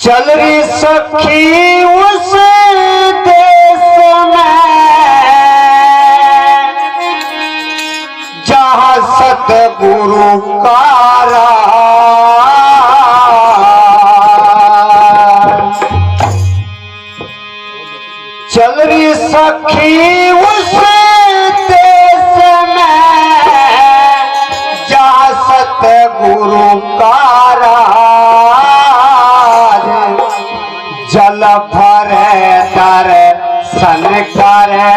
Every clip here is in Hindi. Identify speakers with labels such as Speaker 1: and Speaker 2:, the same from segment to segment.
Speaker 1: चल रही सखी उस देश में जहाँ सतगुरु का चल रही सखी उस देश में जहाँ सतगुरु का जल भरे दर्शन करे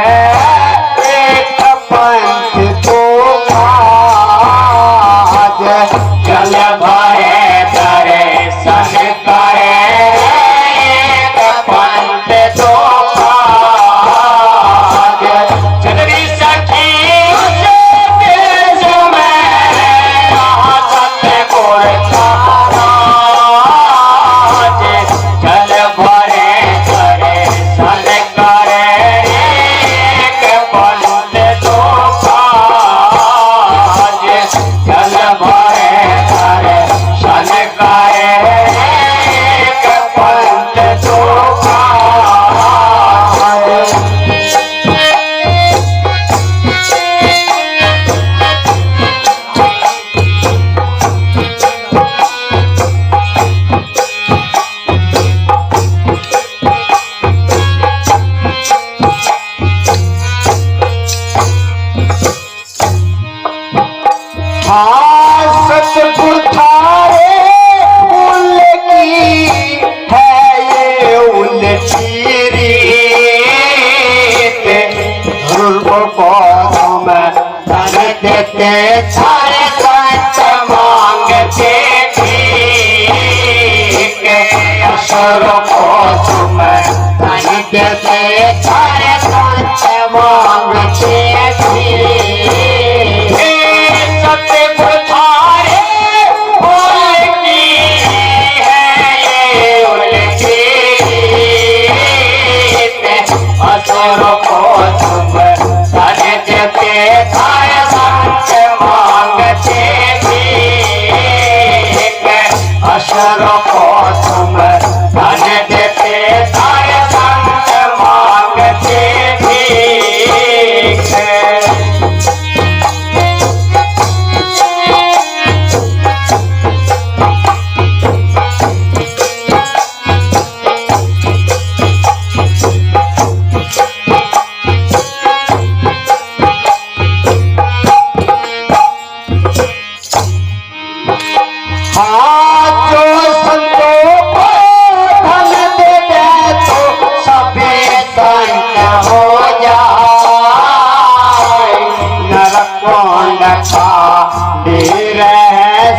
Speaker 1: एक पंथ तो आज जल भरे दर्शन करे एक पंथ तो आज चलरी सखी उस देश में जहाँ सतगुरु का सतगुरु थारे फूल की है ये उल्टी रीत ध्रुव को तुम धन देते सारे सच मांगते ठीक असुर को तुम धन देते सारे सच मांगते ठीक असुर को तुम धन देते सारे सच मांगते ठीक असुर को तुम धन देते सारे सच मांगते ठीक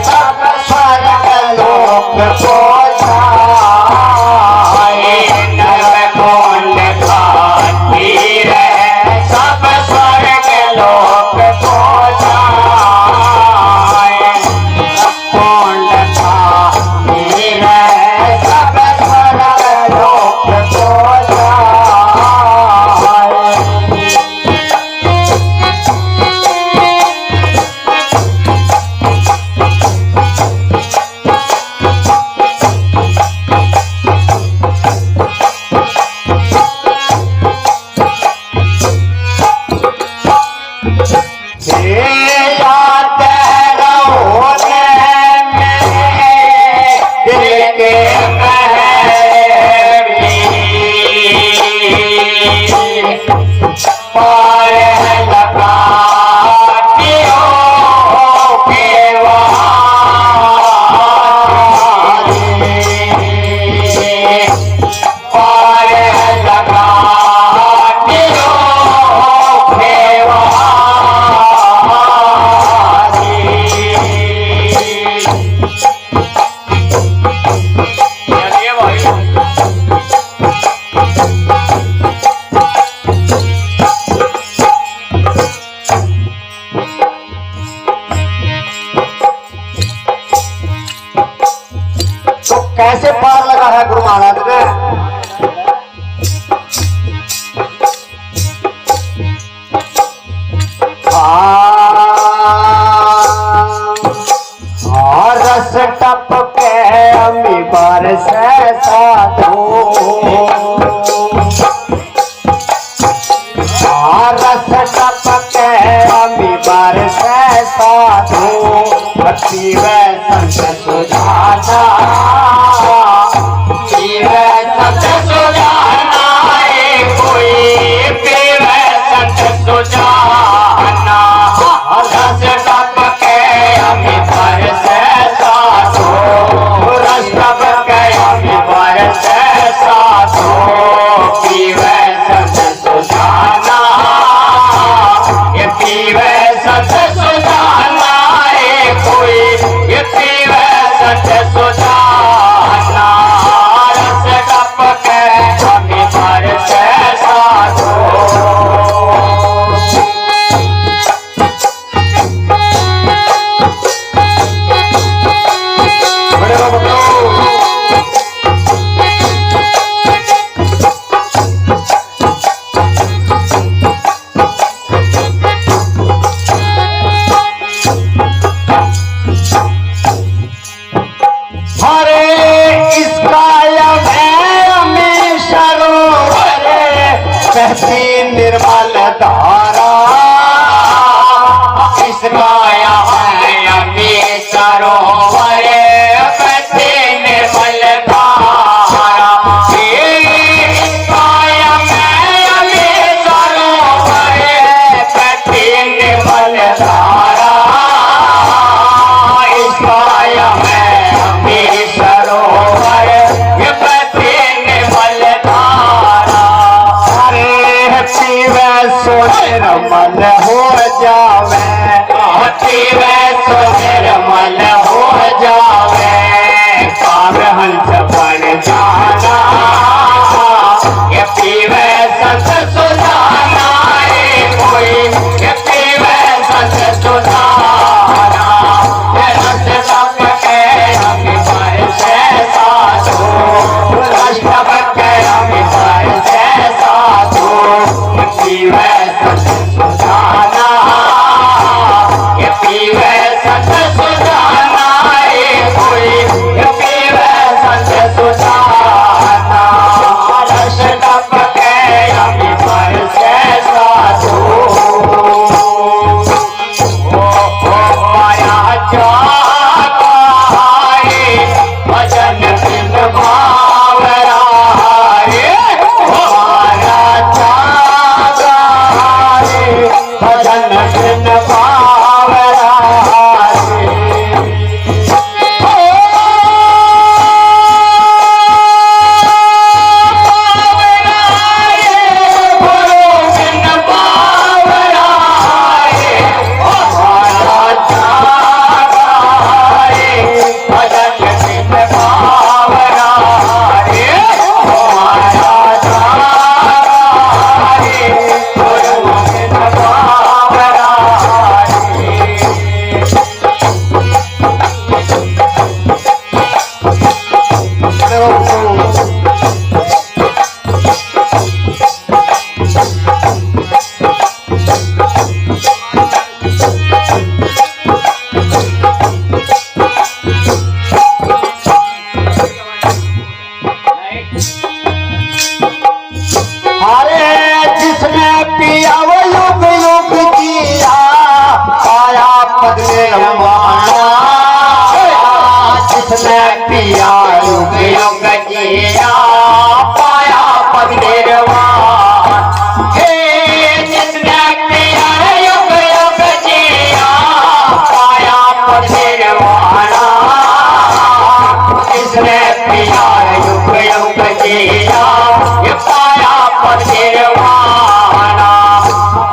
Speaker 1: सब स्वर्ग लोक को जाए नरकुंड खाती रहे सब स्वर्ग लोक को जाए नरकुंड खाती रहे सब स्वर्ग लोक को कैसे पार लगा है गुरु महाराज ने। रस टप के अमी बार से साधु रस टपके अमी बरस साधु पीवे संत सुजाना पीवे संत सुजाना कोई पीवे संत सुजाना रस टपके अमी बरस साधु रस टपके अमी बरस साधु पीवे संत सुजाना ये पीवे संत सुजाना कोई ये पीवे संत सुजाना रस टपके अमी बरस साधु कहती निर्मल धारा इसका है अमी सरोवर कहती निर्मल धारा इसका है अमी सरोवर कहती निर्मल धारा इसका है अमी सरोवर कहती निर्मल धारा पीवे सो निर्मल हो जावे पीवे सो निर्मल हो जावे काव्य हंस बन जाना ये पीवे संत सुजाना कोई ये पीवे संत सुजाना रस टपके अमी बरस साधु रस टपके अमी बरस साधु पीवे संत सुजाना ये पीवे संत सुजाना कोई ये पीवे संत सुजाना रस टपके अमी बरस साधु माया जागा भजन बिन भावरा भजन बिन पावरा जिसने पिया युग युग जिया पाया पद निर्वाण हे जिसने पिया युग युग जिया पाया पद निर्वाण जिसने पिया युग युग जिया ये पाया पद निर्वाण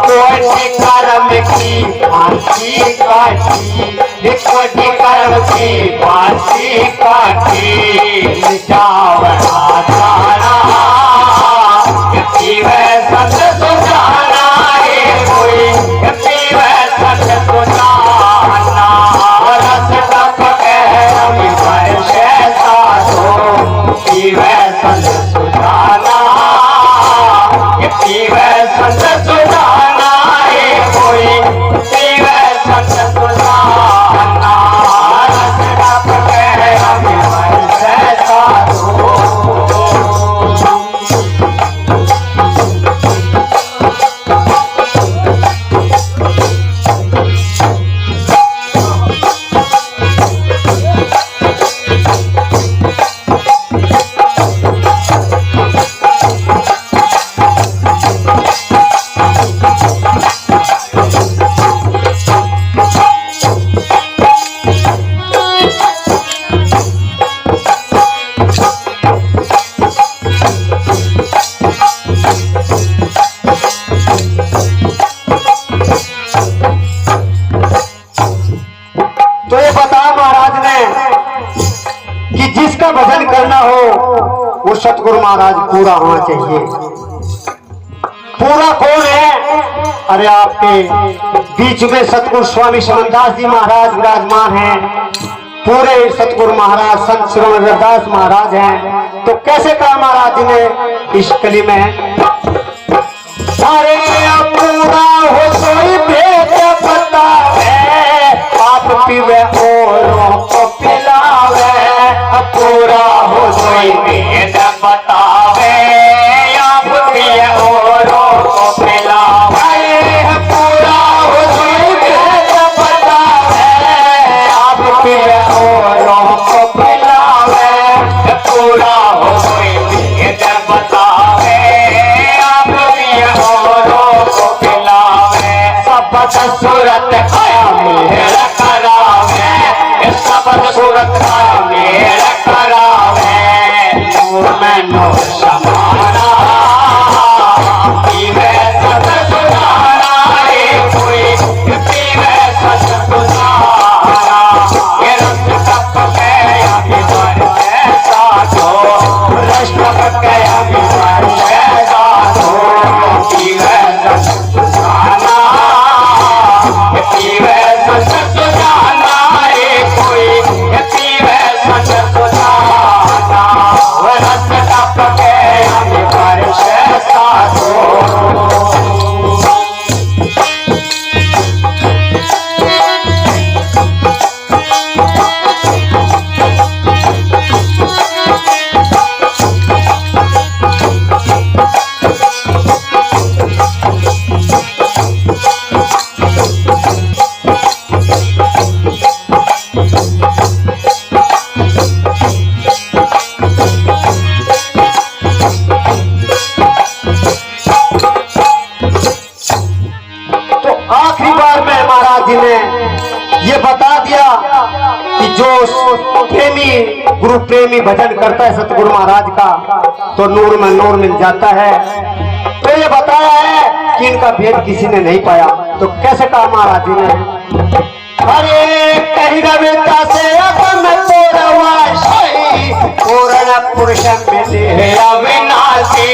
Speaker 1: कोटि कर्म की फांसी काटी कोटि कर्म की फांसी काटी जावड़ा जाना पीवे संत सुजाना कोई पीवे संत सुजाना रस टपके अमी बरस साधु पीवे संत सुजाना पीवे संत सुजाना कोई पीवे संत सुजाना रस टपके अमी बरस साधु
Speaker 2: वो सतगुरु महाराज पूरा होना चाहिए। पूरा कौन है? अरे आपके बीच में सतगुरु स्वामी समनदास जी महाराज विराजमान हैं, पूरे सतगुरु महाराज संत श्रीमद रविदास महाराज हैं। तो कैसे कहा महाराज जी ने इस कली में, अरे पूरा हो सोई भेद बतावे, आप पीवे औरों को पिलावे।
Speaker 1: पूरा हो सोई भेद बतावे, आप पिए औरों को पिलावे। पूरा हो सोई भेद बतावे, आप पिए औरों को पिलावे। पूरा हो सोई भेद बतावे, आप पिए औरों को पिलावे। सबद सूरत खाया मेरा करावे, सबद सूरत खाया मेरा करावे। नूर में नूर समाना, पीवे सत सुधारा, कोई पीवे सत सुधारा। ये रक्त तप गया विवर से साधो, रस तप गया विवर से साधो। पीवे सत सुधारा, पीवे सत सुधारा, कोई पीवे सत सुधारा। रस तप गया विवर से साधो।
Speaker 2: तो आखिरी बार में महाराज जी ने ये बता दिया कि जो प्रेमी गुरु प्रेमी भजन करता है सतगुरु महाराज का, तो नूर में नूर मिल जाता है। तो ये बताया है कि इनका भेद किसी ने नहीं पाया। तो कैसे कहा महाराज जी ने, अरे कहीं रविता से अपन पूर्णवासी, पूर्ण पुरुष मिले
Speaker 1: अविनाशी,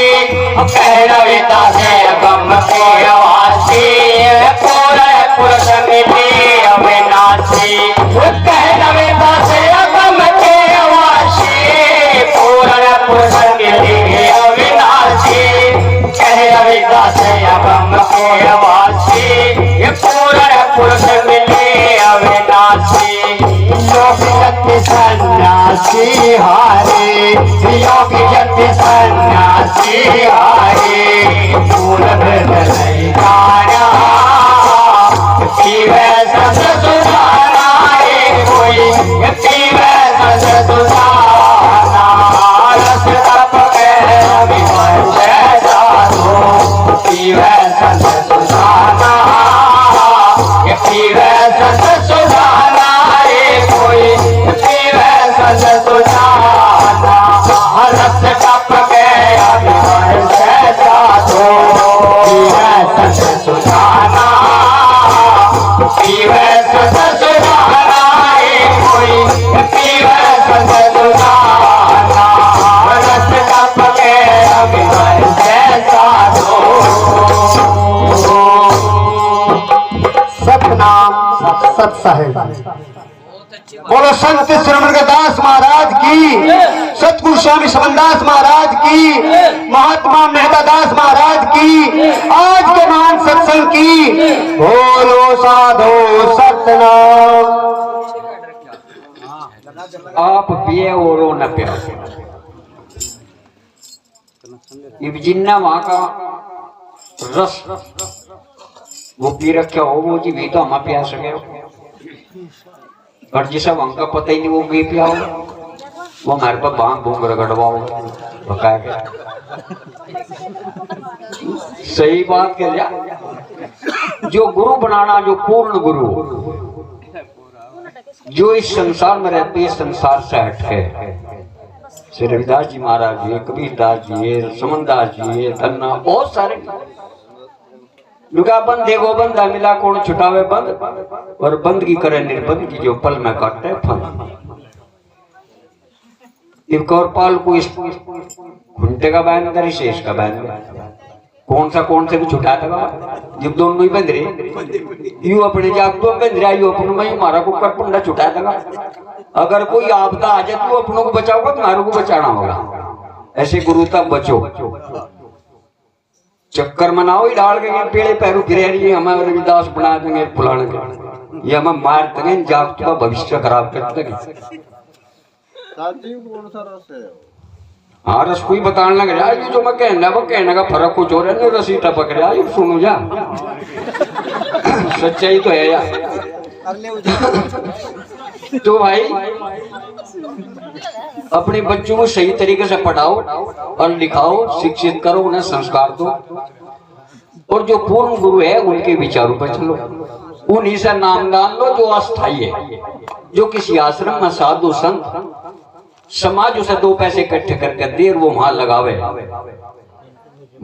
Speaker 1: कह रविता से गम के वासी। पूर्ण पुरुष मिले अविनाशी, कह रविता से गम के वासी। पूर्ण पुरुष मिले अविनाशी, कह रविता से गम के वासी। पूर्ण पुरुष मिले अविनाशी। योगी जति सन्यासी हारे, योगी जति सन्यासी हारे। मूल भेद नहीं जाना, पीवे सत सुधारा, कोई पीवे सत सुधारा। रस तप गया विवर से साधो, पीवे सत सुधारा, पीवे सत सुधारा, कोई पीवे सत सुधारा। रस तप गया विवर से साधो, पीवे सत सुधारा, पीवे सत सुधारा, कोई पीवे सत सुधारा। रस तप गया विवर से साधो।
Speaker 2: सतनाम सत साहेब। बोलो संत श्रीमद महाराज की, सतगुरु स्वामी समनदास महाराज की, महात्मा मेहतादास महाराज की, आज के महान सत्संग की। बोलो साधो सतनाम।
Speaker 1: आप पिए और न पिया। ये जिन्ना वहां का रस वो पी रखे हो, वो जी भी तो हम पिया सके। और जिस हमका पता ही नहीं वो भी पिया हो, वो हमारे पास बांग भूंग रगड़वाओ बकाया। सही बात कह लिया। जो गुरु बनाना, जो पूर्ण गुरु, जो इस संसार में रहते हैं, संसार से हट है। श्री रविदास जी महाराज जी, कबीरदास जी, समनदास जी, धन्ना बहुत सारे। लुगा बंद है गोबंद मिला कौन छुटावे बंद, और बंद की करे निर्बंध की जो पल में काटे फन। एक और पाल को इस घंटे का बैन अंदर शेष का बैन कौन सा भी छुटा था जब दोनों ही बंद रहे यू अपने जाग तो बंद रहा यू अपने में मारा को कर पुंडा छुटा था अगर कोई आपदा आ जाए तो अपनों को बचाओगा तुम्हारे को बचाना होगा ऐसे गुरु तब बचो चक्कर मनाओ ही डाल के पेड़े पैरों गिरे रही हमारे रविदास बना देंगे फुलाने के ये हम मार देंगे जाग तो भविष्य खराब कर देंगे हाँ रस कोई बताने लग रहा है जो मैं कहने का फर्क कुछ हो रहा है रसी टपक रहा है सुनो जा सच्चाई तो है यार तो भाई अपने बच्चों को सही तरीके से पढ़ाओ और लिखाओ शिक्षित करो उन्हें संस्कार दो और जो पूर्ण गुरु है उनके विचारों पर चलो उन्हीं से नाम दान लो जो अस्थायी है जो किसी आश्रम में साधु संत समाज उसे 2 पैसे इकट्ठे करके दे वो वहां लगावे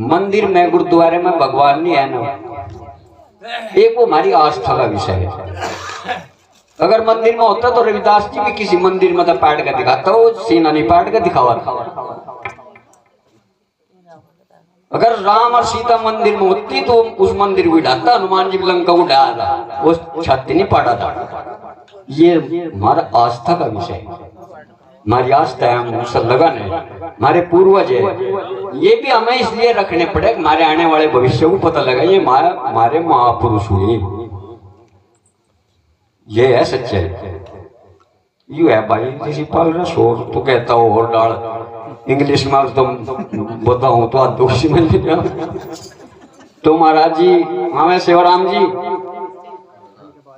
Speaker 1: मंदिर में गुरुद्वारे में भगवान नहीं है ना एक वो हमारी आस्था का विषय है अगर मंदिर में होता तो रविदास जी भी किसी मंदिर में पाट कर दिखाता वो सीना नहीं पाट कर दिखावा अगर राम और सीता मंदिर में होती तो उस मंदिर को ढाता हनुमान जी लंका को ढाया वो छाती नहीं पाटा था ये हमारा आस्था का विषय है हमारी आस्था है हम लगन है हमारे पूर्वज है ये भी हमें इसलिए रखने पड़े हमारे आने वाले भविष्य को पता लगा ये हमारे महापुरुष हुए ये है सच्चाई यू है भाई किसी पाल रहा शोर तो कहता हो और डाल इंग्लिश में तुम बताऊं तो आप दोषी में तो महाराज जी हमें सेवाराम जी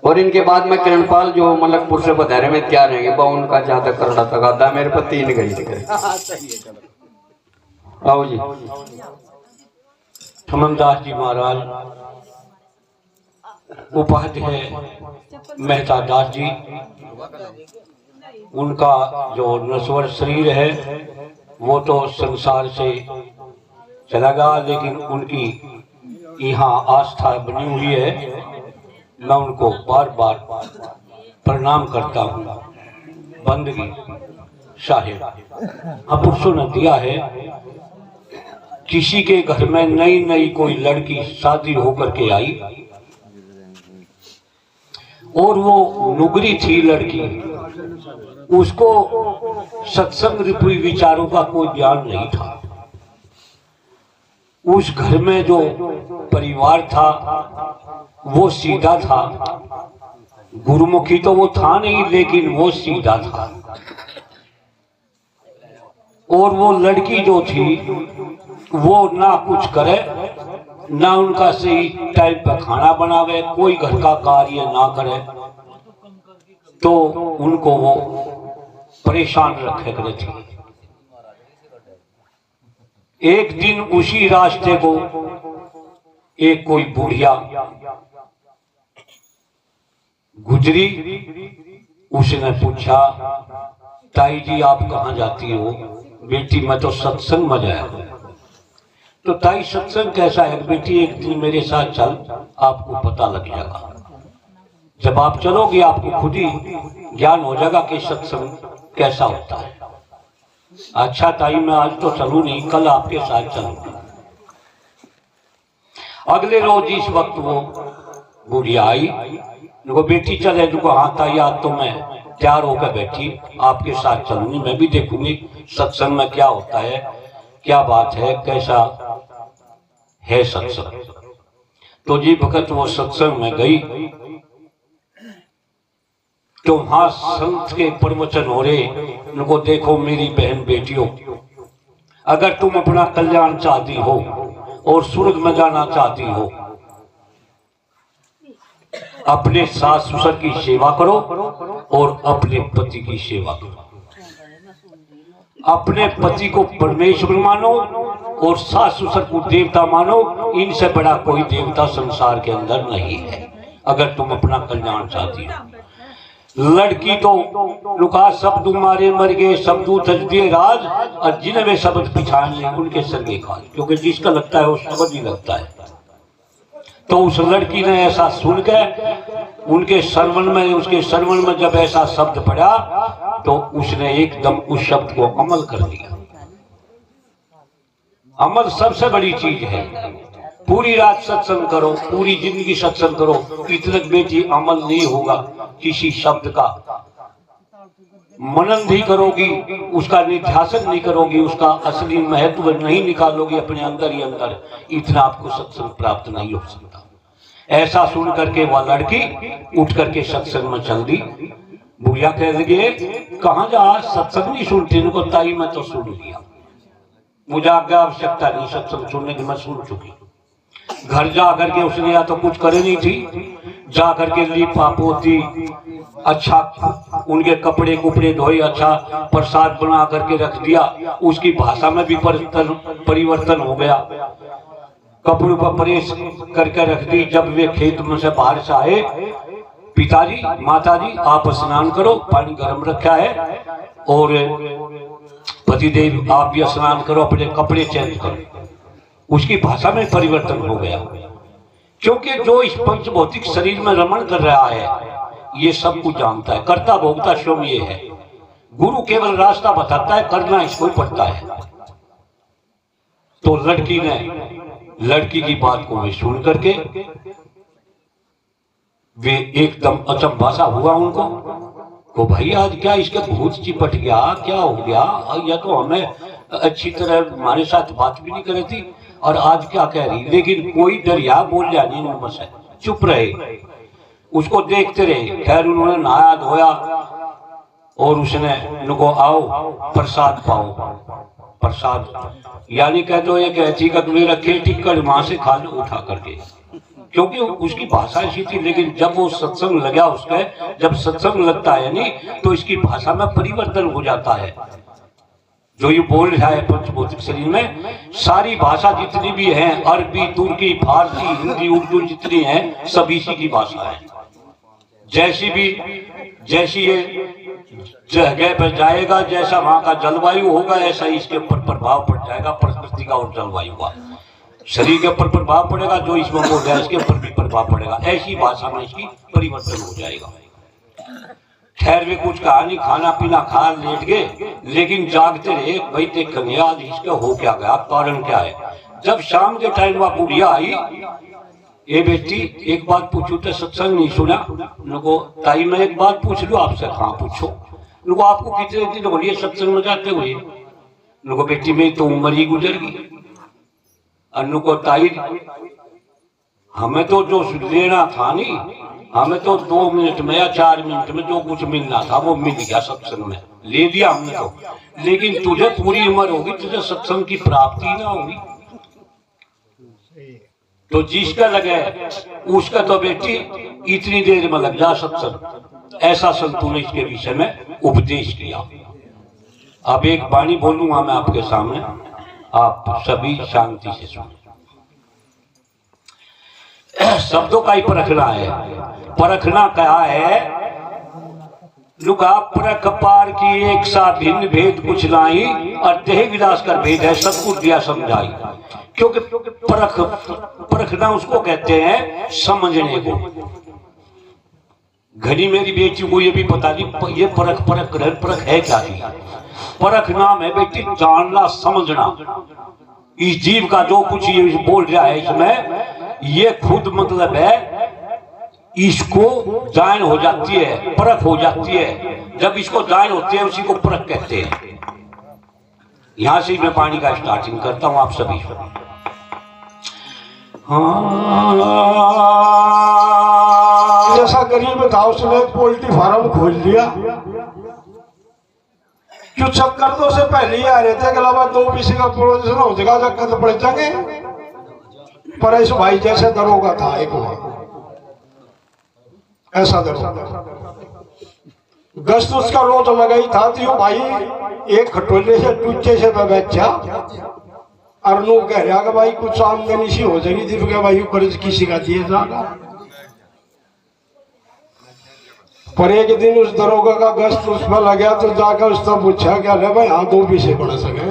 Speaker 1: और इनके बाद में किरणपाल जो मलकपुर से पधारे में तैयार रहेंगे उनका ज्यादा करड़ा तगादा मेरे पर 3 गई आओ जी
Speaker 3: समनदास जी महाराज उपाध्याय मेहता दास जी उनका जो नश्वर शरीर है वो तो संसार से चला गया लेकिन उनकी यहाँ आस्था बनी हुई है मैं उनको बार बार प्रणाम करता हूँ बंदगी साहिब पुरुषों ने दिया है किसी के घर में नई कोई लड़की शादी होकर के आई और वो नुगरी थी लड़की उसको सत्संग रूपी विचारों का कोई ज्ञान नहीं था उस घर में जो परिवार था वो सीधा था गुरुमुखी तो वो था नहीं लेकिन वो सीधा था और वो लड़की जो थी वो ना कुछ करे ना उनका सही टाइम पर खाना बनावे कोई घर का कार्य ना करे तो उनको वो परेशान रखे करे थी एक दिन उसी रास्ते को एक कोई बुढ़िया गुजरी उसने पूछा ताई जी आप कहाँ जाती हो बेटी मैं तो सत्संग में गया तो ताई सत्संग कैसा है बेटी एक दिन मेरे साथ चल आपको पता लग जाएगा जब आप चलोगे आपको खुद ही ज्ञान हो जाएगा कि सत्संग कैसा होता है अच्छा ताई मैं आज तो चलूं नहीं कल आपके साथ चलूंगा अगले रोज इस वक्त वो बुढ़िया आई उनको बेटी चले उनको हाँ ताई आज तो मैं तैयार होकर बैठी आपके साथ चलूंगी मैं भी देखूंगी सत्संग में क्या होता है क्या बात है कैसा है सत्संग तो जी वक्त वो सत्संग में गई तो वहां संत के प्रवचन हो रहे उनको देखो मेरी बहन बेटियों अगर तुम अपना कल्याण चाहती हो और स्वर्ग में जाना चाहती हो अपने सास ससुर की सेवा करो और अपने पति की सेवा करो अपने पति को परमेश्वर मानो और सास ससुर को देवता मानो इनसे बड़ा कोई देवता संसार के अंदर नहीं है अगर तुम अपना कल्याण चाहती हो लड़की तो लुका शब्द मारे मर गए शब्दू तजदिए राज और जिन्हें वे शब्द पिछान ले उनके सरगे खाल क्योंकि जिसका लगता है वो शब्द ही लगता है तो उस लड़की ने ऐसा सुन के उनके श्रवण में उसके श्रवण में जब ऐसा शब्द पड़ा तो उसने एकदम उस शब्द को अमल कर लिया। अमल सबसे बड़ी चीज है। पूरी रात सत्संग करो, पूरी जिंदगी सत्संग करो, इतने बेटी अमल नहीं होगा, किसी शब्द का मनन नहीं करोगी, उसका निध्यासन नहीं करोगी, उसका असली महत्व नहीं निकालोगी अपने अंदर ही अंदर, इतना आपको सत्संग प्राप्त नहीं हो सकता। ऐसा सुन करके वह लड़की उठ करके सत्संग में चल दी। बुढ़िया कह लगे कहाँ जा, सत्संग नहीं सुनती? इनको ताई मैं तो सुन लिया, मुझे आगे आवश्यकता नहीं सत्संग सुनने की, मैं सुन चुकी। घर जा करके उसने या तो कुछ करे नहीं थी, जा करके लीपा पोती, अच्छा उनके कपड़े कुपड़े धोए, अच्छा प्रसाद बना करके रख दिया। उसकी भाषा में भी परिवर्तन हो गया, कपड़ों पर प्रेस करके रख दी। जब वे खेत में से बाहर से आए, पिताजी माताजी आप स्नान करो, पानी गर्म रखा है, और पतिदेव आप भी स्नान करो, अपने कपड़े चेंज करो। उसकी भाषा में परिवर्तन हो गया, क्योंकि जो इस पंचभौतिक शरीर में रमण कर रहा है ये सब कुछ जानता है, करता भोगता स्वयं ये है। गुरु केवल रास्ता बताता है, करना इसको ही पड़ता है। तो लड़की ने लड़की की बात को वे सुन करके वे एकदम अचंभा सा हुआ उनको को भाई आज क्या इसके भूत चिपट गया, क्या हो गया? या तो हमें अच्छी तरह हमारे साथ बात भी नहीं करी थी और आज क्या कह रही। लेकिन कोई डरिया बोल लिया नहीं उनमें से, चुप रहे, उसको देखते रहे। खैर उन्होंने नहाया धोया और उसने उनको आओ प्रसाद पाओ। प्रसाद यानी कह दो ये कहती कभी रखे टिक्कर वहां से खा लो उठा करके, क्योंकि उसकी भाषा ऐसी थी। लेकिन जब वो सत्संग लगा उसका, जब सत्संग लगता है नहीं तो इसकी भाषा में परिवर्तन हो जाता है। जो ये बोल रहा है पंचभौतिक शरीर में, सारी भाषा जितनी भी है, अरबी, तुर्की, फारसी, हिंदी, उर्दू जितनी है, सब इसी की भाषा है। जैसी ये जगह पर जाएगा, जैसा वहां का जलवायु होगा, ऐसा इसके ऊपर प्रभाव पड़ जाएगा, प्रकृति का और जलवायु का। शरीर के ऊपर प्रभाव पड़ेगा, जो इसमें बोल रहा है इसके ऊपर भी प्रभाव पड़ेगा। ऐसी भाषा में इसकी परिवर्तन हो जाएगा। खैर वे कुछ कहा नहीं, खाना पीना खा लेट गए, लेकिन जागते रहे भाई देखेंगे आज इसका हो क्या गया, कारण क्या है। जब शाम के टाइम वह बुढ़िया आई, ये बेटी एक बात पूछू तो सत्संग नहीं सुना? उनको ताई मैं एक बात पूछ लूं आपसे। हाँ पूछो। उनको आपको कितने दिन हो लिए सत्संग में जाते हुए? उनको बेटी मेरी तो उम्र ही गुजर गई। अन्नू को ताई हमें तो जो लेना था नहीं, हमें तो 2 मिनट में या 4 मिनट में जो कुछ मिलना था वो मिल गया, सत्संग में ले लिया हमने तो। लेकिन तुझे पूरी उम्र होगी, तुझे सत्संग की प्राप्ति ना होगी। तो जिसका लगे उसका तो बेटी इतनी देर में लग जा सत्संग। ऐसा संतों ने इसके विषय में उपदेश किया। अब एक वाणी बोलूंगा मैं आपके सामने, आप सभी शांति से सुने। शब्दों का ही परखना है। परखना क्या है? लुका परख पार की एक सा भिन्न भेद कुछ नाही, और देह विलास कर भेद है सतगुरु दिया समझाई। क्योंकि परखना उसको कहते हैं समझने को। घड़ी मेरी बेटी को ये भी पता नहीं ये परख है क्या थी। परख नाम है बेटी जानना समझना। इस जीव का जो कुछ ये बोल रहा है इसमें, ये खुद मतलब है इसको जान हो जाती है, परख हो जाती है। जब इसको जान होती है उसी को परख कहते हैं। यहां से मैं पानी का स्टार्टिंग करता हूं, आप सभी
Speaker 4: जैसा गरीब था उसने पोल्ट्री फार्म खोल दिया। क्यों चक्कर तो से पहले ही आ रहे थे, अलावा 2 पीसी का प्रोजेक्शन हो जाएगा, चक्कर तो पड़ जाएंगे। पर इस भाई जैसे दरोगा था एक वहां, ऐसा दरोगा गश्त उसका रोज लगाई था। तो भाई एक खटोले से टूचे से बच्चा अरनू कह रहा कि भाई कुछ आमदनी सी हो जाएगी, दिख गया भाई कर्ज किसी का दिए जाएगा। पर एक दिन उस दरोगा का गश्त उस पर लगा तो जाकर उसने पूछा क्या ले भाई हाँ 2 पैसे बना सके।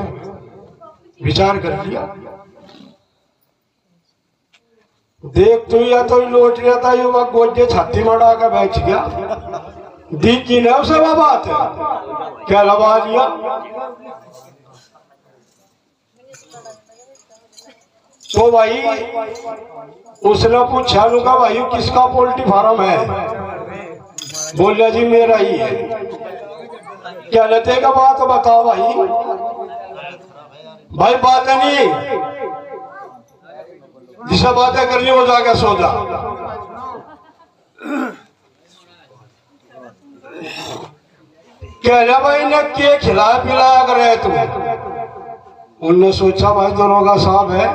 Speaker 4: विचार कर लिया, देख तू या तो लौट रहा था, युवक गोजे छाती मड़ा कर बैठ गया। दी की नव से वो बात है क्या लगा लिया। तो भाई उसने पूछा लूंगा भाई किसका पोल्ट्री फार्म है, बोलिया जी मेरा ही है। क्या लेते का बात बताओ भाई, भाई बात नहीं जिसे बातें करनी हो जाके सो जा। कह भाई ने के खिलाया पिलाया करे तुम। उनने सोचा भाई दरोगा साहब है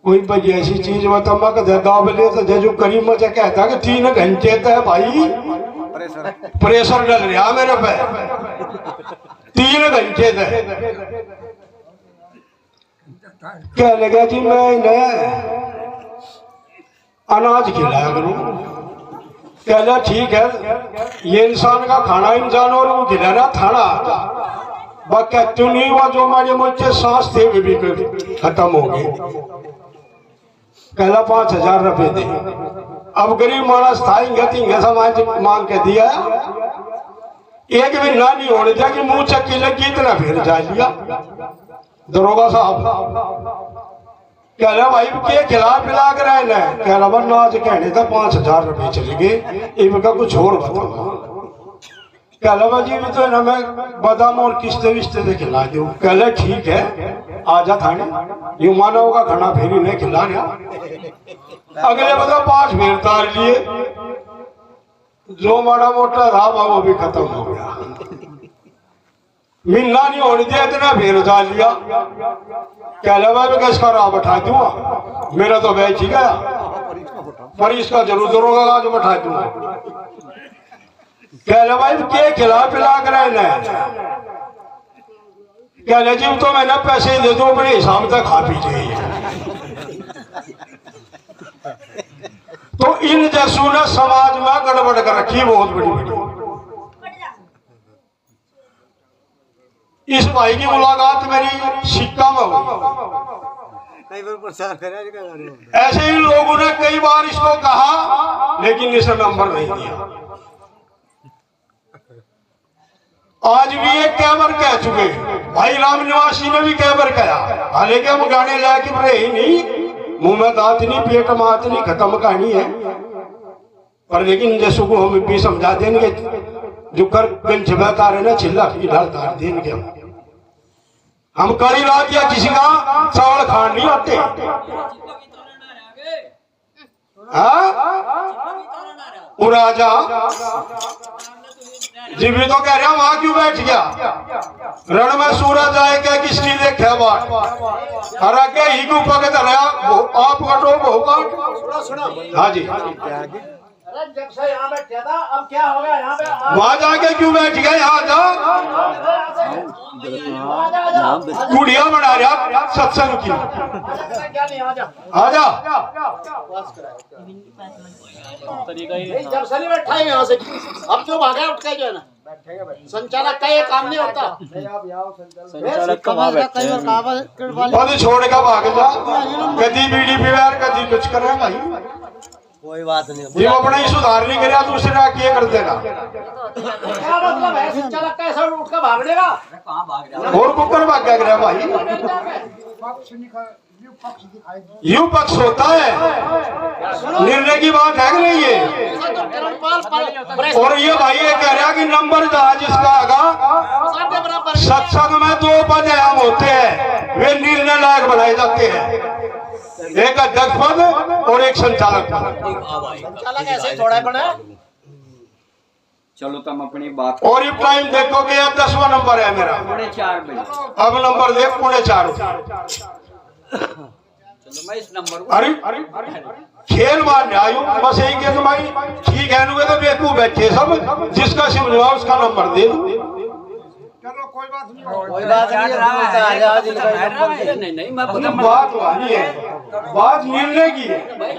Speaker 4: कोई बड़ी ऐसी चीज बता दाबले तो जजू करीब मुझे कहता कि 3 घंटे तक भाई प्रेशर डल रहा मेरे पे 3 घंटे तक। क्या लगा जी मैं इन्हें अनाज खिलाया करूं। कहला ठीक है ये इंसान का खाना इंसान और वो खिलाना थाना बाकी क्यों नहीं हुआ जो हमारे मुझे सांस थे वे भी खत्म हो गए। कहला 5000 रुपए दे। अब गरीब मानस था इंगे समाज मांग के दिया एक भी ना नहीं होने दिया कि मुंह चक्की लगी इतना फिर जा लिया दरोगा साहब। कह रहा भाई के खिला पिला कर आए ना। कह रहा वरना आज कहने था 5000 रुपए चले गए इनका कुछ और बताऊंगा। कह रहा जी भी तो ना मैं बादाम और किस्ते विस्ते से खिला दू। कह रहा ठीक है आजा थाने यू मानव का खाना फिर इन्हें खिला रहा। अगले बता 5 फेर तार लिए जो माड़ा मोटा था वो भी खत्म हो गया। मिलना नहीं होने दिया इतना फेर जा लिया। क्या लगा मैं किसका राह बैठा दूंगा मेरा तो बैठ ही गया पर इसका जरूर दरोगा आज बैठा दूंगा। क्या लगा भाई के खिला पिला कर क्या ले जी तो मैंने पैसे दे दूं अपने हिसाब से खा पी जाइए। तो इन जैसों ने समाज में गड़बड़ कर रखी बहुत बड़ी। इस भाई की मुलाकात मेरी सिक्का में हुई। ऐसे ही लोगों ने कई बार इसको कहा लेकिन इसने नंबर नहीं दिया। आज भी एक कैमर कह चुके भाई राम निवासी ने भी कैमर कहा हालांकि हम गाने लायक रहे ही नहीं मुंह में दांत नहीं पेट में हाथ नहीं खत्म कहानी है पर लेकिन जैसो को हम भी समझा देंगे जो कर गंज बेकार है ना चिल्ला फिलहाल तार देंगे। हम कड़ी रात या किसी का चावल खान नहीं आते राजा जी भी तो कह रहा वहां क्यों बैठ गया रण में सूरज आए क्या किसकी देखा बात हर आगे ही को पकड़ आप कटो बहु। हाँ जी
Speaker 5: जब से यहाँ बैठा था अब क्या हो गया यहाँ पे
Speaker 4: वहां जाके क्यों बैठ गए यहाँ जा कुड़िया बना रहा सत्संग की
Speaker 5: क्या नहीं
Speaker 4: आजा
Speaker 5: जब से नहीं बैठा है यहाँ से अब तो भागा उठ के जो है ना संचालक का ये काम नहीं होता। संचालक
Speaker 4: और छोड़ का भाग जा कभी बीड़ी पीवार कभी कुछ करे भाई
Speaker 5: कोई बात नहीं
Speaker 4: ये अपना ही सुधार नहीं करे दूसरे का क्या कर देगा।
Speaker 5: क्या मतलब है संचालक का ऐसा उठ कर भाग लेगा
Speaker 4: और कुकर भाग क्या करे भाई यू पक्ष होता है निर्णय की बात है कि नहीं ये। और ये भाई ये कह रहा कि नंबर जहां जिसका आगा सत्संग में 2 पद अहम होते हैं वे निर्णय लायक बनाए जाते हैं एक अध्यक्ष पद और एक संचालक पद।
Speaker 5: संचालक ऐसे थोड़ा बना
Speaker 1: चलो तुम अपनी बात
Speaker 4: और ये टाइम देखोगे 10वां नंबर है मेरा
Speaker 1: 4:30 बजे।
Speaker 4: अब नंबर देख 4:30
Speaker 1: चलो मैं इस नंबर को
Speaker 4: अरे खेल मारने आयु बस यही के तो भाई ठीक है तो बेवकूफ बैठे सब जिसका समझवा उसका नंबर दे दो।
Speaker 5: चलो कोई बात नहीं
Speaker 1: नहीं मैं
Speaker 4: बात वाली है बात निर्णय की है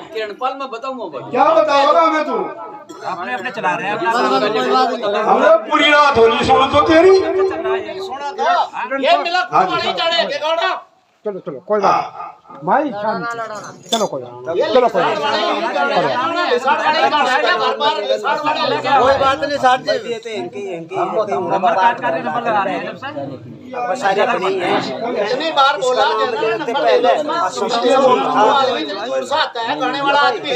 Speaker 1: किरणपाल मैं बताऊंगा
Speaker 4: क्या बताओगा मैं तू
Speaker 5: अपने अपने चला रहे हैं
Speaker 4: हमने पूरी रात होली सुन तो तेरी
Speaker 5: सुना था ये मिला चलो चलो कोई बात
Speaker 6: भाई चलो कोई
Speaker 5: कोई बात नहीं सर जी इतनी बार बोला आता है करने वाला आदमी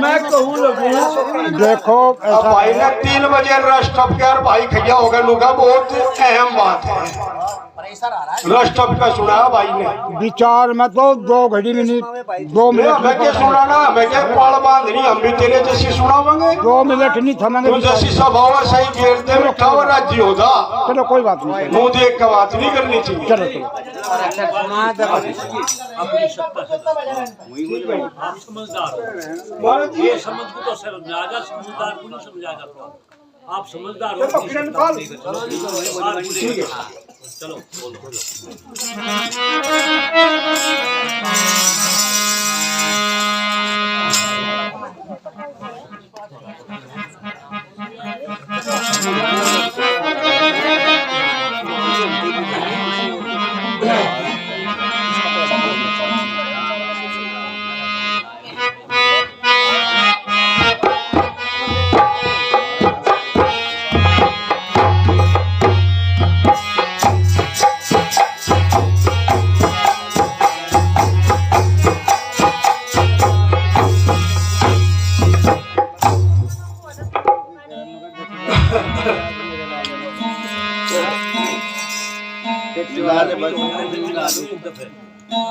Speaker 6: मैं कहूँ देखो
Speaker 4: अब भाई ने 3 बजे रश टप के और भाई खैया हो गया लुका बहुत अहम बात है रश टप का सुना भाई ने
Speaker 6: विचार में तो 2 घड़ी मिनट 2 मिनट
Speaker 4: मैं क्या सुना ना मैं क्या पाल बांधनी हम भी तेरे जैसी सुनावांगे
Speaker 6: 2 मिनट नहीं थमेंगे
Speaker 4: तू जैसी स्वभाव है सही घेरते उठावा राज्य होता
Speaker 6: चलो कोई बात नहीं
Speaker 4: मुंह देख के बात नहीं करनी चाहिए
Speaker 6: चलो
Speaker 3: अपनी सत्ता से आप समझदार हो ये समझ को तो सर राजा समझदार को नहीं समझाएगा तो आप समझदार हो चलो बोलो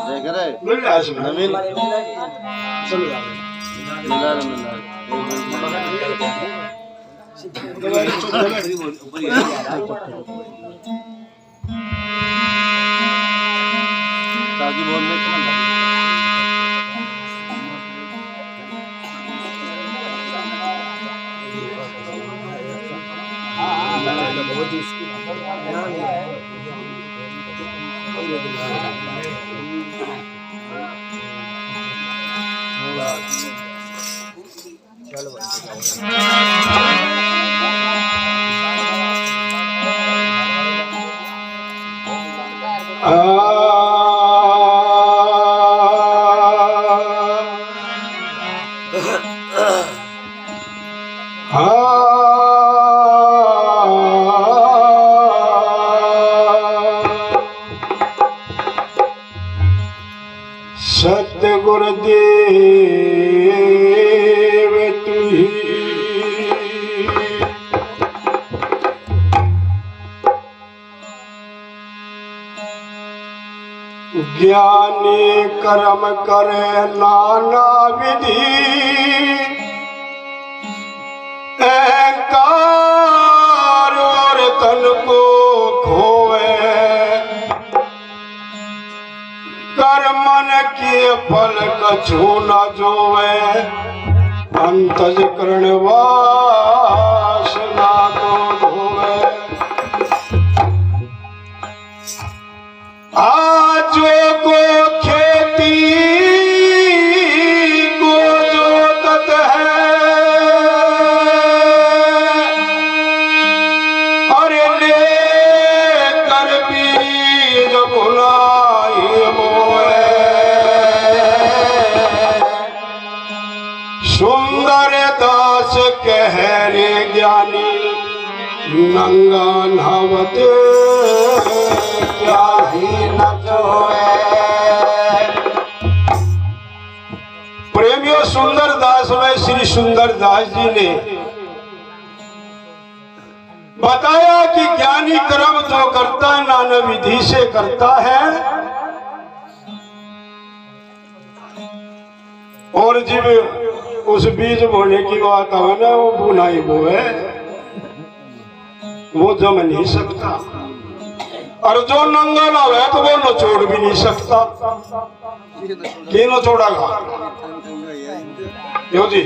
Speaker 5: देख रहे
Speaker 4: मिल रहा है इसमें।
Speaker 5: नवीन ताकि बोलने
Speaker 4: सतगुरुदेव तुही ज्ञानी कर्म करे नाना विधि अहंकार और तन को खोए कर्मन के फल कछु न जोवे अंतज करण वासना को धोवे आजो को खेती को जोतत है अरे ले कर बीज भुलाई मोए सुंदर दास कह रे ज्ञानी नंगा नहावत क्या ही न जोए प्रेमियों सुंदर दास में श्री सुंदर दास जी ने बताया कि ज्ञानी कर्म जो करता है नाना विधि से करता है और जब उस बीज बोने की बात है ना वो बुनाई वो है वो जम नहीं सकता और जो नंगा ना है तो वो नचोड़ भी नहीं सकता कि नचोड़ागा यो जी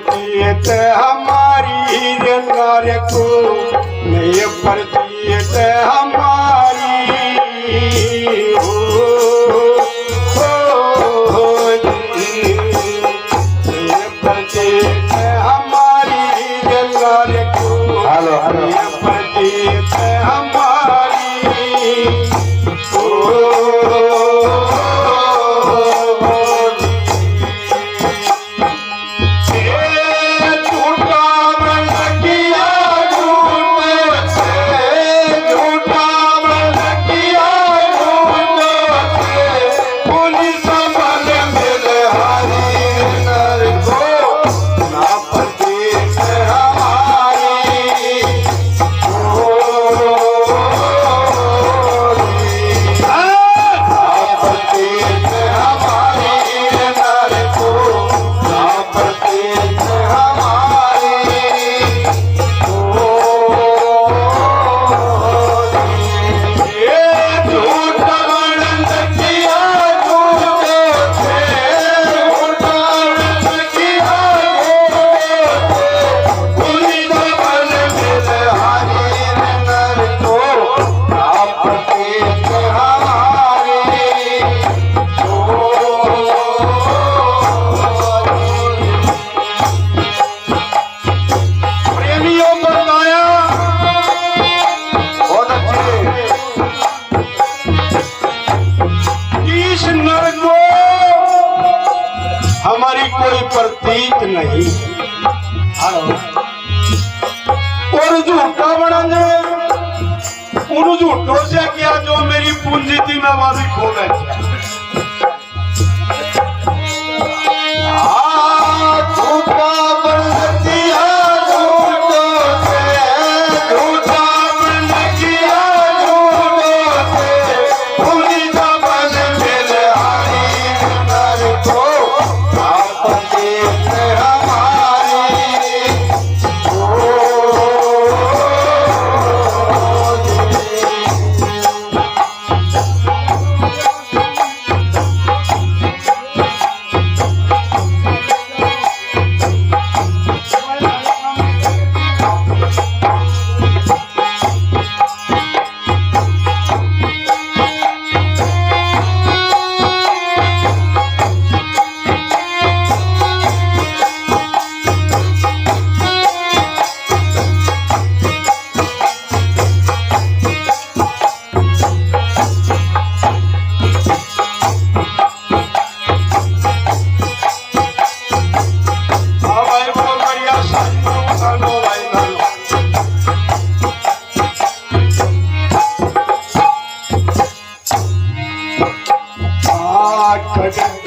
Speaker 4: परजीत हमारी नारे को ये परजीत हमारी ये परजीत हमारी नारे को
Speaker 2: हेलो हेलो
Speaker 4: ये परजीत हमारी हमारी कोई प्रतीत नहीं और झूठा बना उन झूठों से क्या जो मेरी पूंजी थी मैं वहां भी खो बैठा झूठा बन दिया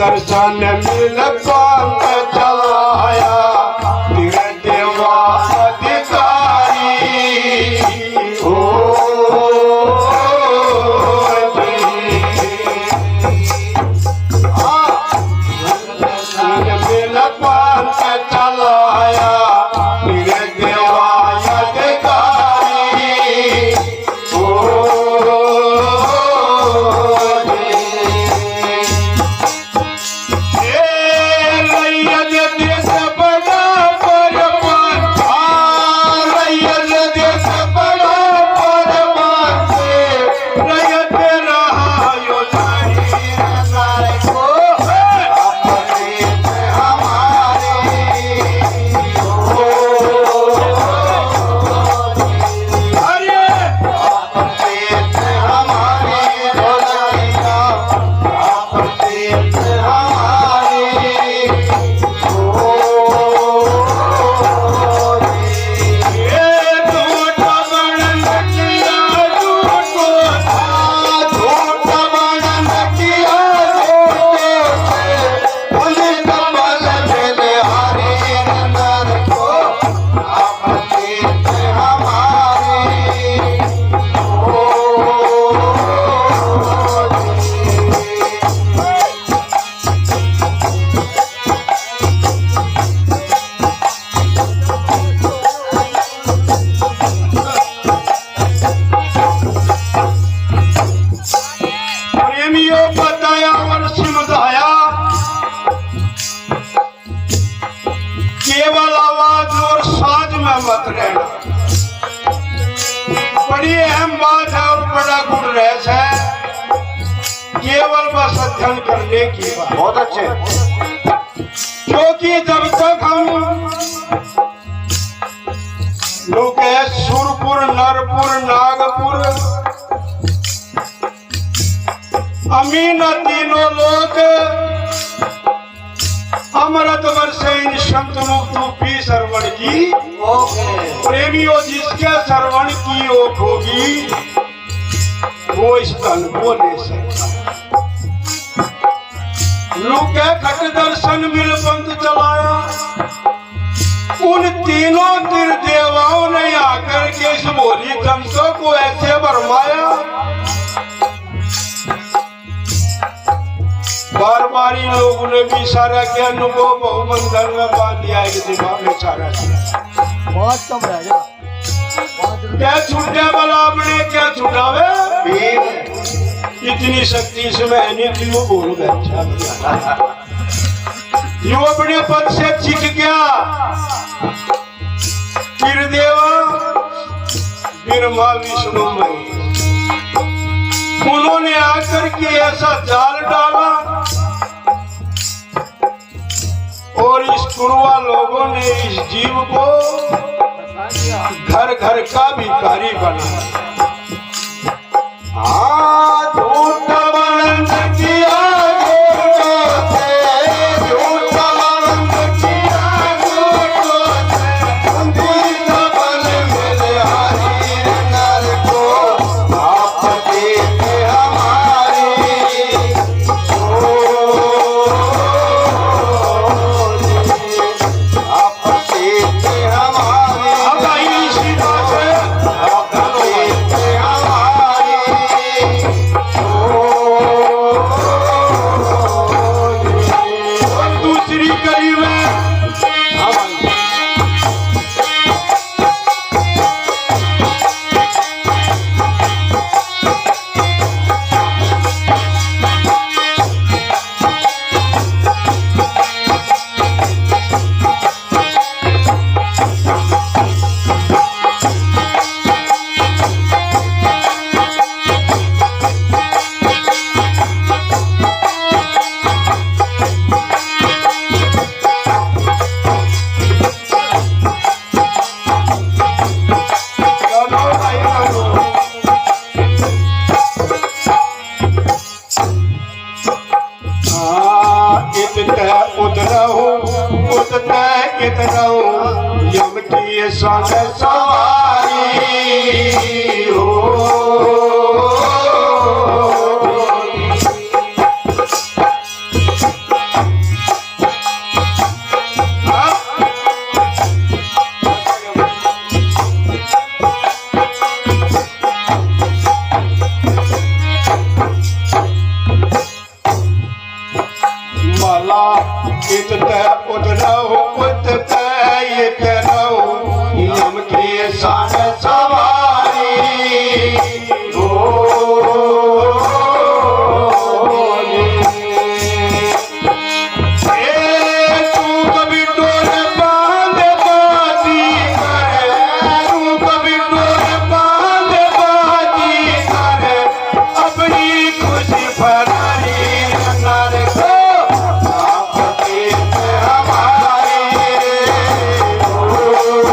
Speaker 4: दर्शन मिल पांग चलाया तेरे देवा अधिकारी हो दर्शन मिल पांग चलाया तेरे देवा अधिकारी हो देश अध्ययन करने की बात।
Speaker 2: बहुत अच्छे।
Speaker 4: क्योंकि जब तक हम लोग सुरपुर, नरपुर, नागपुर, अमीन तीनों लोग अमृत वर्षे इन संत मुक्त रूपी श्रवण की प्रेमियों जिसके श्रवण की ओर होगी वो इस धन को ले सकता। लुके खट दर्शन मिल पंथ चलाया, उन तीनों देवाओं ने आकर के इस भोली जनता को ऐसे भरमाया, बार बार इन लोगों ने भी इशारा किया, अनुभव बहुमंदर में बांध लिया, एक दिमाग में इशारा किया।
Speaker 6: बहुत कम रह गया।
Speaker 4: क्या छूटे वाला अपने क्या छुटावे, इतनी शक्ति इसमें है नहीं कि वो बोल गया। यो अपने पद से चिक गया, फिर देवा ब्रह्मा विष्णु महेश, उन्होंने आकर के ऐसा जाल डाला और इस कुरुआ लोगों ने इस जीव को घर घर का भिखारी बनाया। यम की सन सवारी हो, मला इतने उतराओ उतने ये करो, यम की सन सवारी हो। तू कभी डोरे बांध बाजी करे, तू कभी डोरे बांध बाजी करे, अपनी खुशी फरारी नर को Oh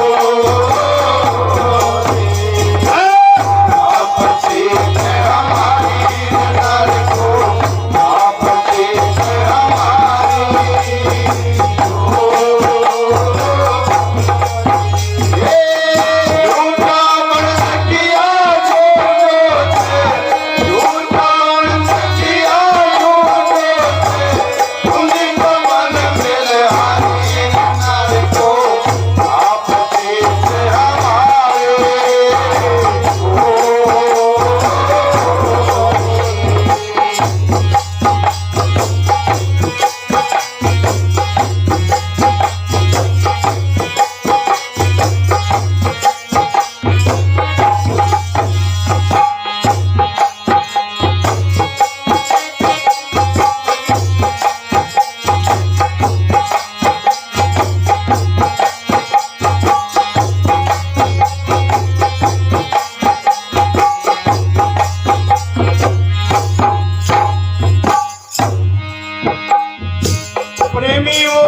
Speaker 4: प्रेमी हो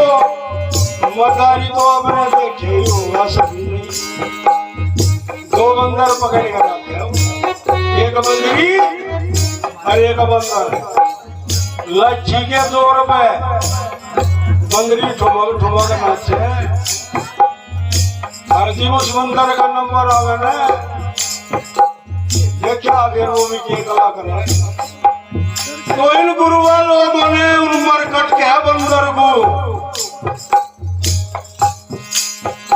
Speaker 4: मदारी तो अपने देखे ही होगा सभी नहीं। दो बंदर पकड़ कर आते हो, एक बंदरी और एक बंदर। लच्छी के जोर पे बंदरी ठुमक ठुमक नाचे। हर जी उस बंदर का नंबर आवे ना, ये क्या बेरूमी की कला कर रहा है। तो इन गुरुआ लोगों ने उन मरकट के बंदर को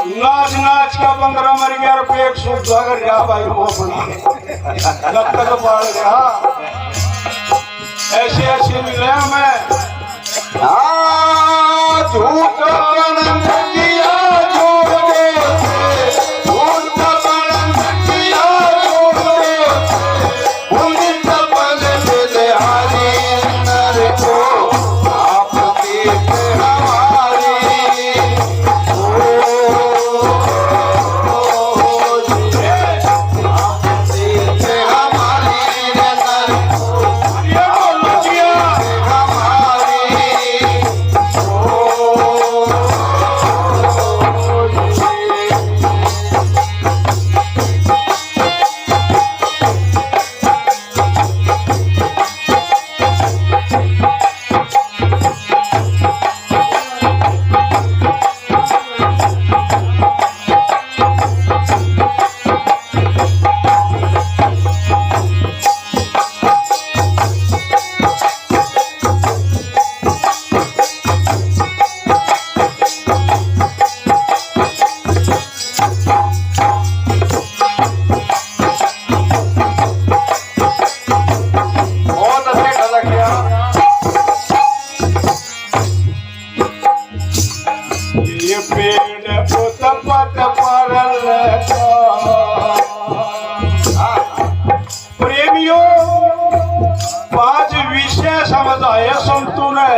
Speaker 4: नाच नाच का बंदरा मर गया और पेट सूख जाकर गया भाई वो अपना जब तक बढ़ गया। ऐसे ऐसे मिले हमें झूठ आनंद किया प्रेमियों 5 विषय समझाए संतु ने।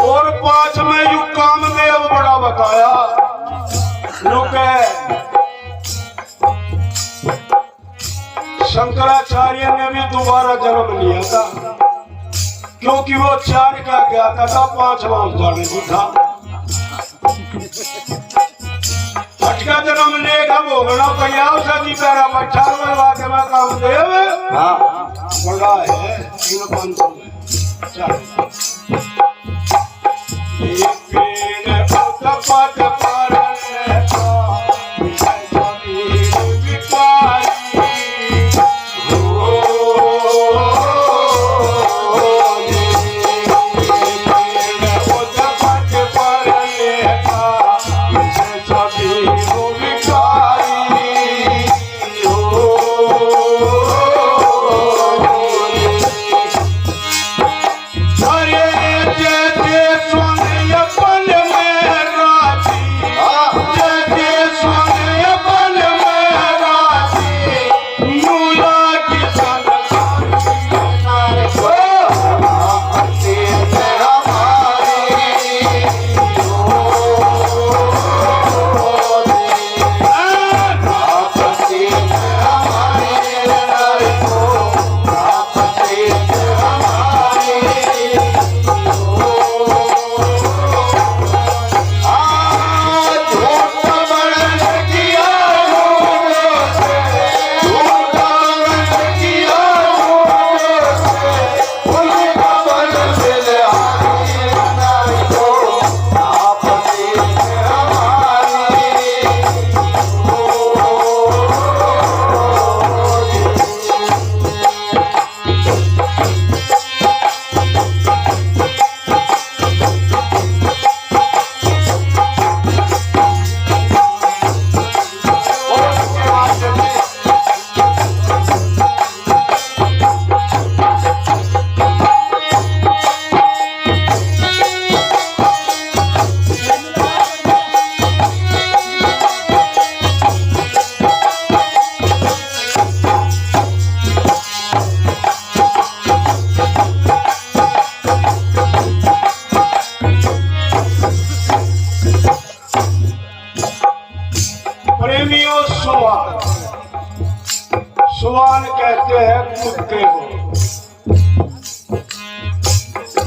Speaker 4: और 5 में यू कामदेव बड़ा बताया। शंकराचार्य ने भी दोबारा जन्म लिया था, क्योंकि वो 4 का ज्ञाता था, 5वां जाने भी था। अटका जन्म लेगा भोगना पड़िया सदी पैरा बच्चा लगा के मैं कामदेव बड़ा है 3-5 जय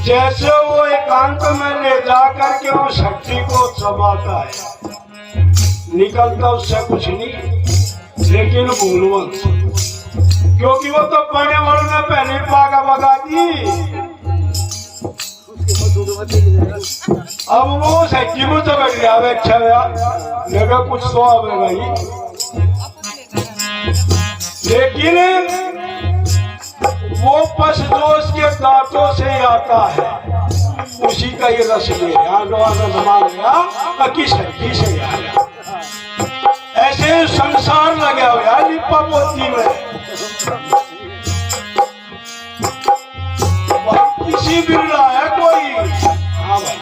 Speaker 4: जैसे वो एकांत में ले जा करके उस हड्डी को चबाता है, निकलता उससे कुछ नहीं, लेकिन भूलवंत, क्योंकि वो तो पढ़ने वालों ने पहले पागा बगा दी। अब वो सच्ची को तो बैठ गया, अच्छा यार लगा कुछ तो आवेगा ही, लेकिन वो पश जो उसके दांतों से आता है उसी का ये रस ले किस हड्डी से आया। ऐसे संसार लगा हुआ लिपा पोती में, किसी बिरला है कोई। हाँ भाई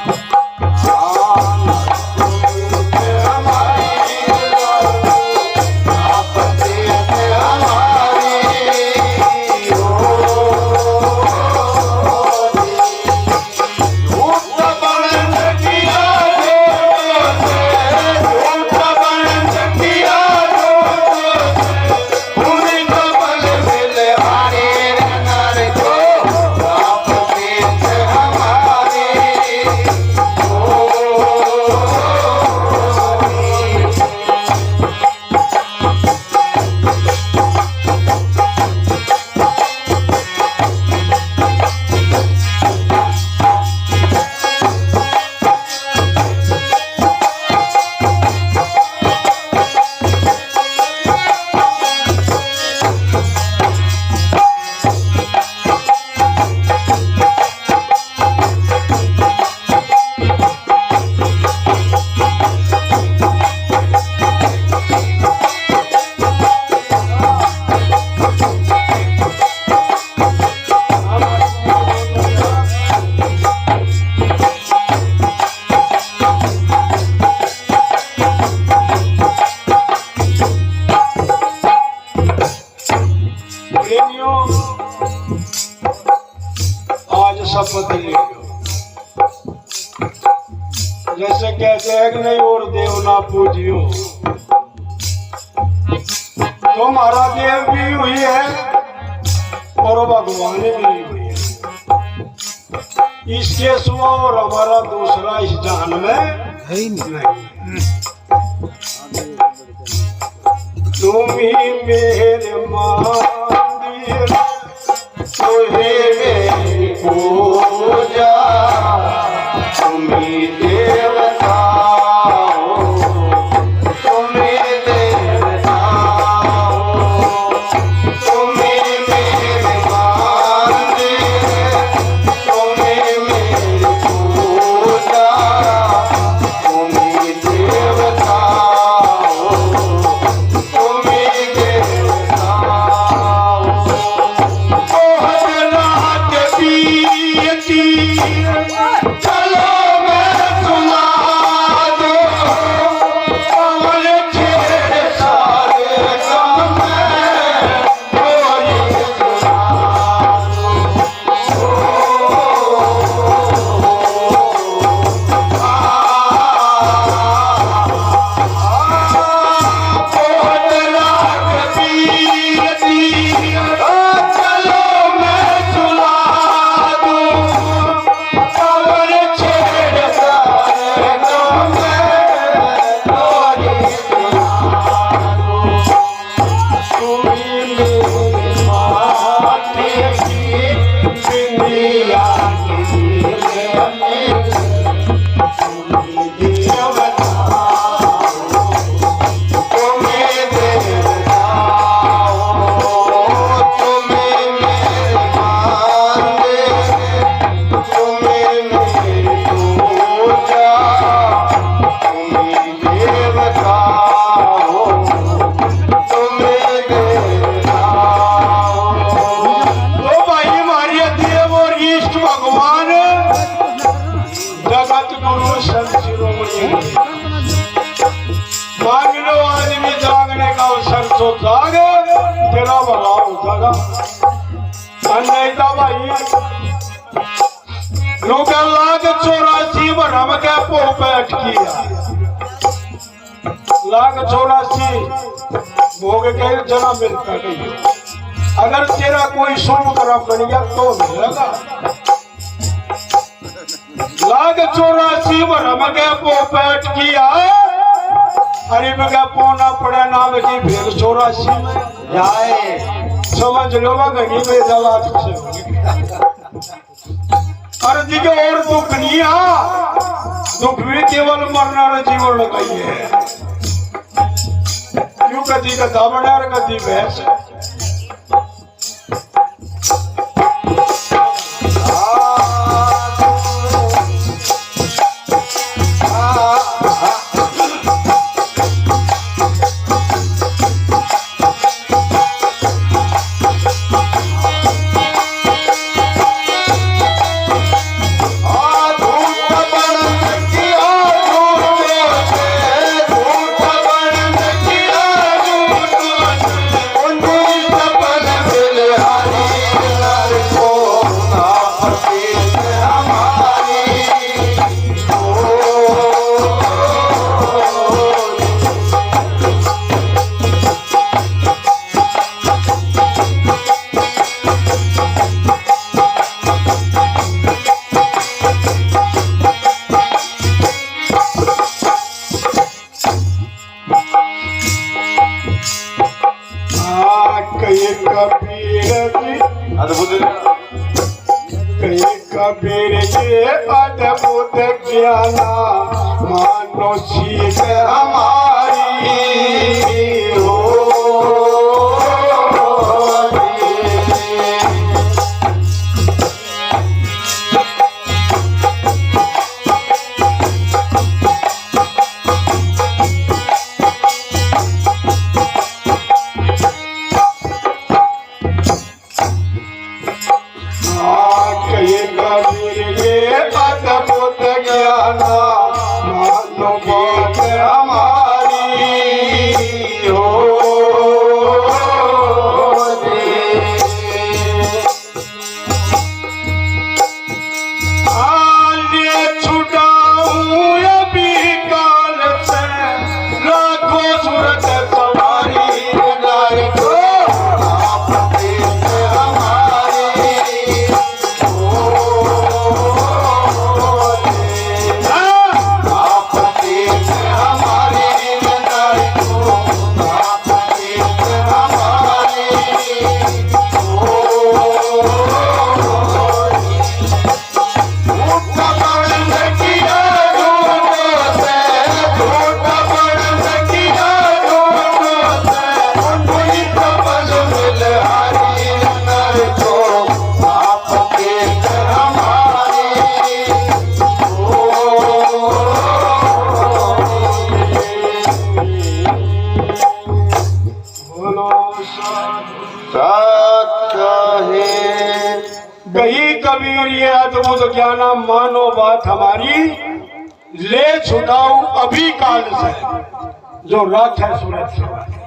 Speaker 4: शपथ ले लो, जैसे कहते हैं कि नहीं और देव ना पूजियो, तो हमारा देव भी हुई है और भगवान भी हुई है। इसके सिवा और हमारा दूसरा इस जहान में है ही नहीं। तुम ही मेरे मंदिर, मेरी पूजा, तुम्ही देवता हो, तुम्ही देवता हो, तुम्ही मेरे मंदिर, तुम्ही मेरी पूजा, तुम्ही देवता हो, तुम्ही देवता हो। चलो मैं सुना दो अमर छेड़ सारे काम मांग लो आदमी जागने का अवसर तो जाग, तेरा भला होगा। नहीं था भाई लोग लाख 84 भरम के पो बैठ किया, लाख 84 भोग के जना मिलता नहीं। अगर तेरा कोई शुभ कर्म बन गया तो मिलेगा। लाग 84 रमगे पोपट किया अरे मगा पोना पड़े नाम की भेल 84 में
Speaker 2: जाए
Speaker 4: समझ लो घड़ी में दवा अरे दिखे और दुख नहीं दुख भी केवल मरना जीवन लगाई है क्यों कदी का दामना कदी भैंस कबीर के अद्भुत ज्ञाना मानो सीख हमारी हो गई कबीर ये अद्भुत ज्ञाना मानो बात हमारी ले छुटाऊ अभी काल से जो राख है सूरत से